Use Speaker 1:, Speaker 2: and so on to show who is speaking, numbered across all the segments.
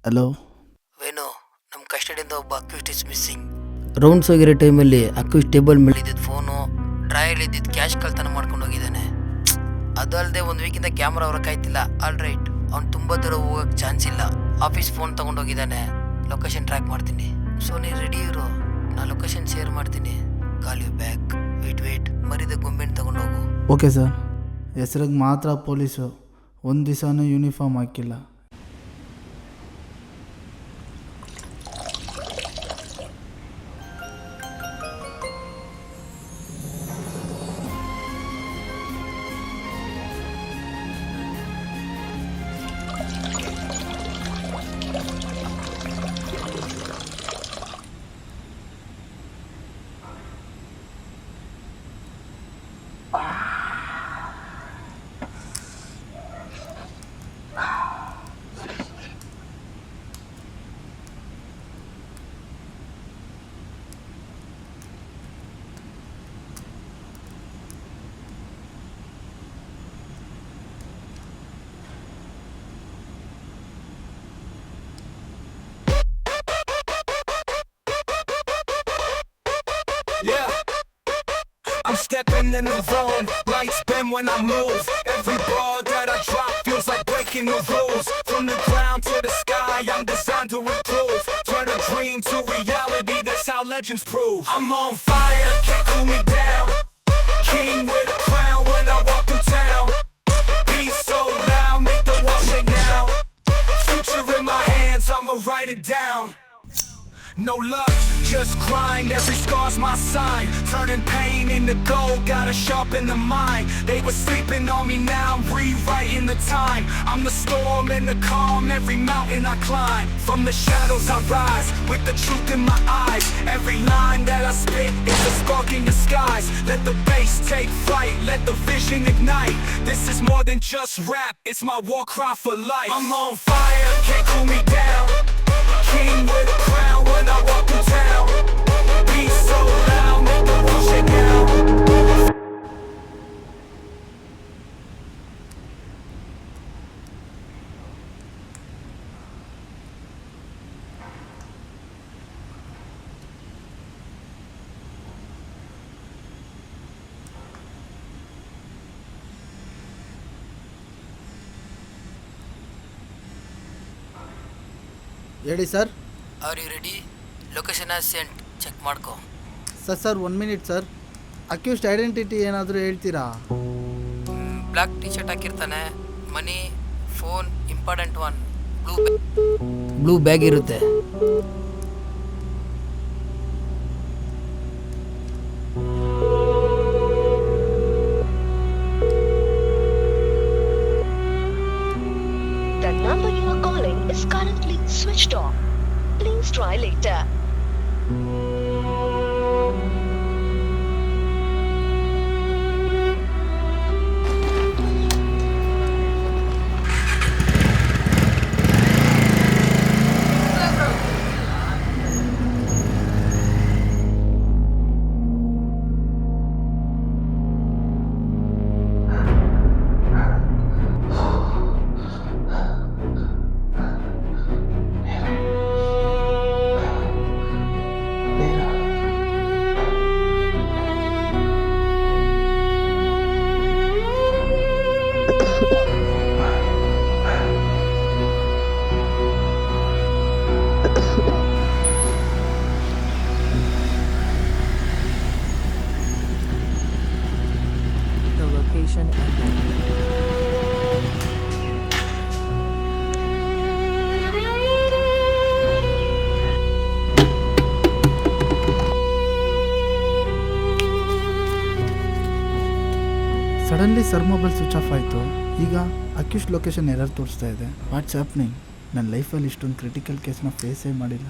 Speaker 1: Hello.
Speaker 2: Venu, ನಮ್ಮ ಕಸ್ಟಡಿಯಿಂದ ಒಬ್ಬ accused is missing. Rounds ಹೋಗಿರೋ ಟೈಮಲ್ಲಿ ಅಕ್ಯೂಸ್ಟ್ ಟೇಬಲ್ ಮೇಲೆ ಇದ್ದಿದ್ದು ಫೋನು, ಡ್ರಾಯಲ್ಲಿ ಇದ್ದಿದ್ದು ಕ್ಯಾಶ್ ಕಳ್ತನ ಮಾಡ್ಕೊಂಡು ಹೋಗಿದ್ದಾನೆ. ಅದು ಅಲ್ಲದೆ ಒಂದು ವೀಕಿಂದ ಕ್ಯಾಮ್ರಾ ಹೊರಕ್ಕೆ ಆಯ್ತಿಲ್ಲ. ಆಲ್ ರೈಟ್, ಅವ್ನು ತುಂಬ ದೂರ ಹೋಗೋಕ್ಕೆ ಚಾನ್ಸ್ ಇಲ್ಲ. ಆಫೀಸ್ ಫೋನ್ ತೊಗೊಂಡು ಹೋಗಿದ್ದಾನೆ. ಲೊಕೇಶನ್ ಟ್ರ್ಯಾಕ್ ಮಾಡ್ತೀನಿ. ಸೊ ನೀನು ರೆಡಿ ಇರು, ನಾನು ಲೊಕೇಶನ್ ಶೇರ್ ಮಾಡ್ತೀನಿ. Call you back. ವೇಟ್ ಮರಿದ ಗೊಂಬೆನ ತೊಗೊಂಡು ಹೋಗು.
Speaker 1: Okay sir. ಹೆಸ್ರಿಗೆ ಮಾತ್ರ ಪೊಲೀಸು, ಒಂದು ದಿವಸನೂ ಯೂನಿಫಾರ್ಮ್ ಹಾಕಿಲ್ಲ.
Speaker 3: Yeah, I'm stepping in the zone. Lights spin when I move. Every ball that I drop feels like breaking the rules. From the ground to the sky, I'm designed to improve. Turn a dream to reality, that's how legends prove. I'm on fire, can't cool me down. King with a crown when I walk through town. Beat so loud, make the wall shake now. Future in my hands, I'ma write it down. No luck, just grind, every scar's my sign. Turning pain into gold, gotta sharpen the mind. They were sleeping on me, now I'm rewriting the time. I'm the storm and the calm, every mountain I climb. From the shadows I rise, with the truth in my eyes. Every line that I spit is a spark in the skies. Let the bass take flight, let the vision ignite. This is more than just rap, it's my war cry for life. I'm on fire, can't cool me down. King with a crown when I walk through town. Beat so loud, make the world shake now.
Speaker 1: ಹೇಳಿ sir.
Speaker 2: Are you ready? Location has sent, check ಮಾಡ್ಕೊ.
Speaker 1: Sir 1 minute sir. Accused identity ಏನಾದರೂ ಹೇಳ್ತೀರಾ?
Speaker 2: Black T shirt ಹಾಕಿರ್ತಾನೆ. Money, phone, important one. Blue bag ಇರುತ್ತೆ.
Speaker 4: The number you are calling is currently switched off. Please try later.
Speaker 5: The location ended.
Speaker 1: Suddenly sir mobile switch off ಆಯಿತು. ಈಗ accused location error ತೋರಿಸ್ತಾ ಇದೆ. What's happening? ನನ್ನ ಲೈಫಲ್ಲಿ ಇಷ್ಟೊಂದು critical ಕೇಸ್ನ ಫೇಸೇ ಮಾಡಿಲ್ಲ.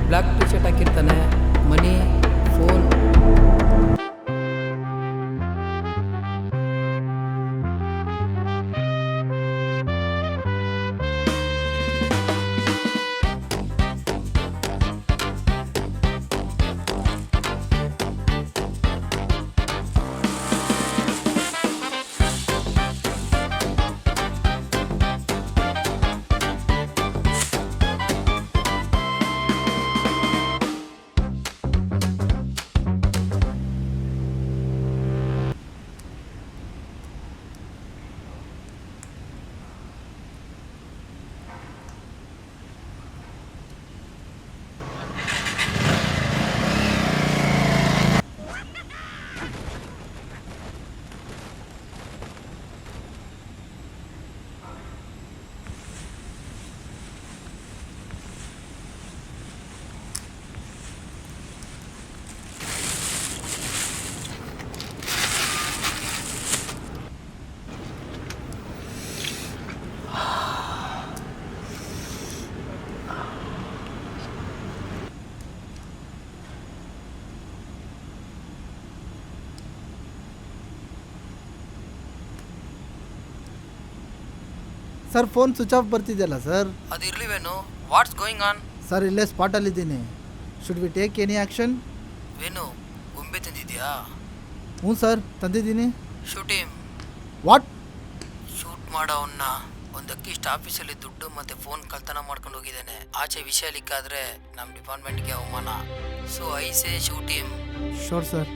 Speaker 2: ಬ್ಲ್ಯಾಕ್ ಟಿ ಶರ್ಟ್ ಹಾಕಿರ್ತಾನೆ. Money, phone.
Speaker 1: Sir phone switch off ಬರ್ತಿದೆಯಲ್ಲ ಸರ್.
Speaker 2: ಅದು ಇರ್ಲಿವೇನು? What's going on?
Speaker 1: ಸರ್ ಇಲ್ಲೇ ಸ್ಪಾಟಲ್ಲಿದ್ದೀನಿ. Should we take any action?
Speaker 2: Venu ಗೊಂಬೆ ತಂದಿದ್ಯಾ?
Speaker 1: ಹ್ಞೂ ಸರ್ ತಂದಿದ್ದೀನಿ.
Speaker 2: Shoot him.
Speaker 1: ವಾಟ್?
Speaker 2: ಶೂಟ್ ಮಾಡೋವನ್ನ. ಒಂದು ಅಕ್ಕಿಷ್ಟು ಆಫೀಸಲ್ಲಿ ದುಡ್ಡು ಮತ್ತು ಫೋನ್ ಕಳ್ತನ ಮಾಡ್ಕೊಂಡು ಹೋಗಿದ್ದಾನೆ. ಆಚೆ ವಿಷಯ ಲಿಕ್ಕಾದರೆ ನಮ್ಮ ಡಿಪಾರ್ಟ್ಮೆಂಟ್ಗೆ ಅವಮಾನ. So I say shoot him.
Speaker 1: Sure sir.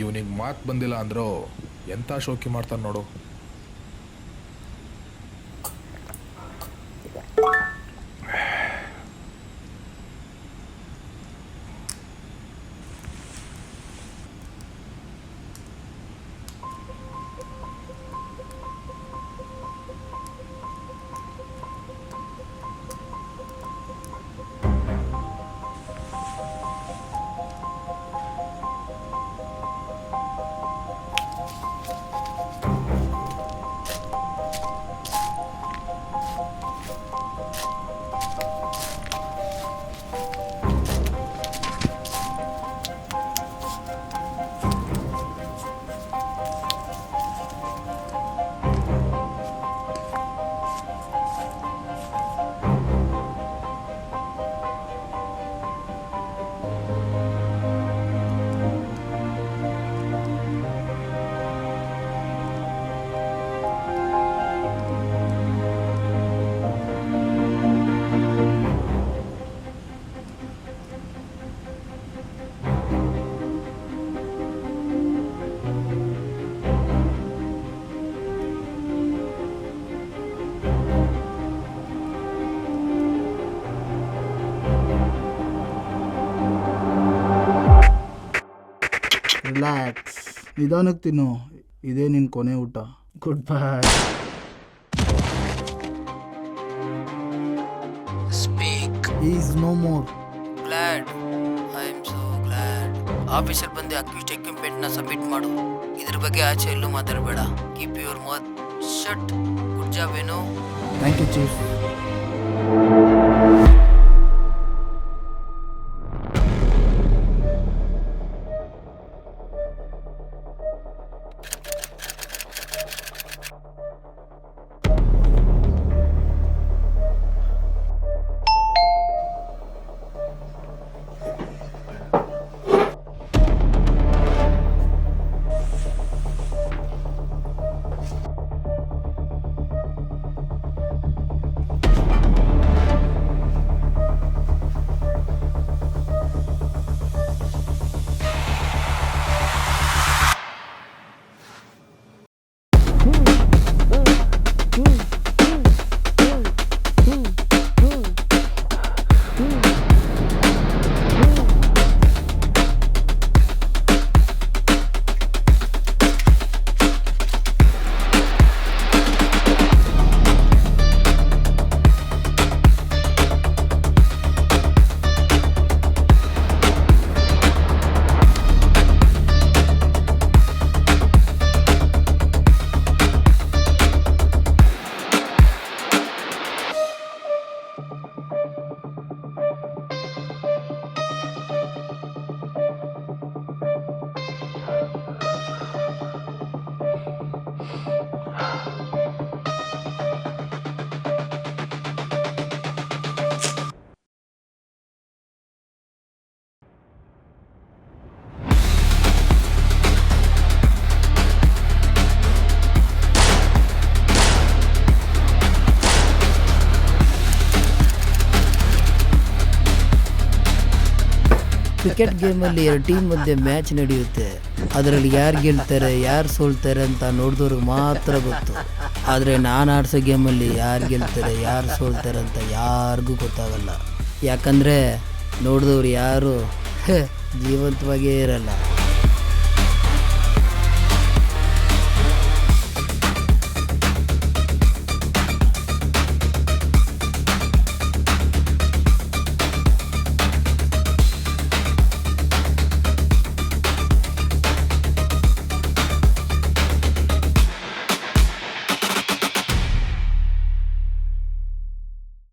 Speaker 6: ಇವನಿಗೆ ಮಾತು ಬಂದಿಲ್ಲ ಅಂದರೂ ಎಂಥ ಶೋಕಿ ಮಾಡ್ತಾನೆ ನೋಡು.
Speaker 1: ರಿಲ್ಯಾಕ್ಸ್, ನಿಧಾನಕ್ಕೆ ತಿನ್ನು. ಇದೇ ನಿನ್ನ ಕೊನೆ ಊಟ. Good bye.
Speaker 2: Speak.
Speaker 1: Is no more.
Speaker 2: Glad. I am so glad. ಆಫೀಸಲ್ಲಿ ಬಂದು ಅಕ್ಯೂಸ್ಟ್ ಎಕ್ವಿಪ್ಮೆಂಟ್ನ ಸಬ್ಮಿಟ್ ಮಾಡು. ಇದ್ರ ಬಗ್ಗೆ ಆಚೆ ಎಲ್ಲೂ ಮಾತಾಡಬೇಡ. Keep your mouth shut. Good job ಏನು.
Speaker 1: Thank you chief.
Speaker 2: ಕ್ರಿಕೆಟ್ ಗೇಮಲ್ಲಿ 2 ಟೀಮ್ ಮಧ್ಯೆ ಮ್ಯಾಚ್ ನಡೆಯುತ್ತೆ. ಅದರಲ್ಲಿ ಯಾರು ಗೆಲ್ತಾರೆ ಯಾರು ಸೋಲ್ತಾರೆ ಅಂತ ನೋಡಿದವ್ರಿಗೆ ಮಾತ್ರ ಗೊತ್ತು. ಆದರೆ ನಾನು ಆಡ್ಸೋ ಗೇಮಲ್ಲಿ ಯಾರು ಗೆಲ್ತಾರೆ ಯಾರು ಸೋಲ್ತಾರೆ ಅಂತ ಯಾರಿಗೂ ಗೊತ್ತಾಗಲ್ಲ. ಯಾಕಂದರೆ ನೋಡಿದವ್ರು ಯಾರು ಜೀವಂತವಾಗೇ ಇರಲ್ಲ.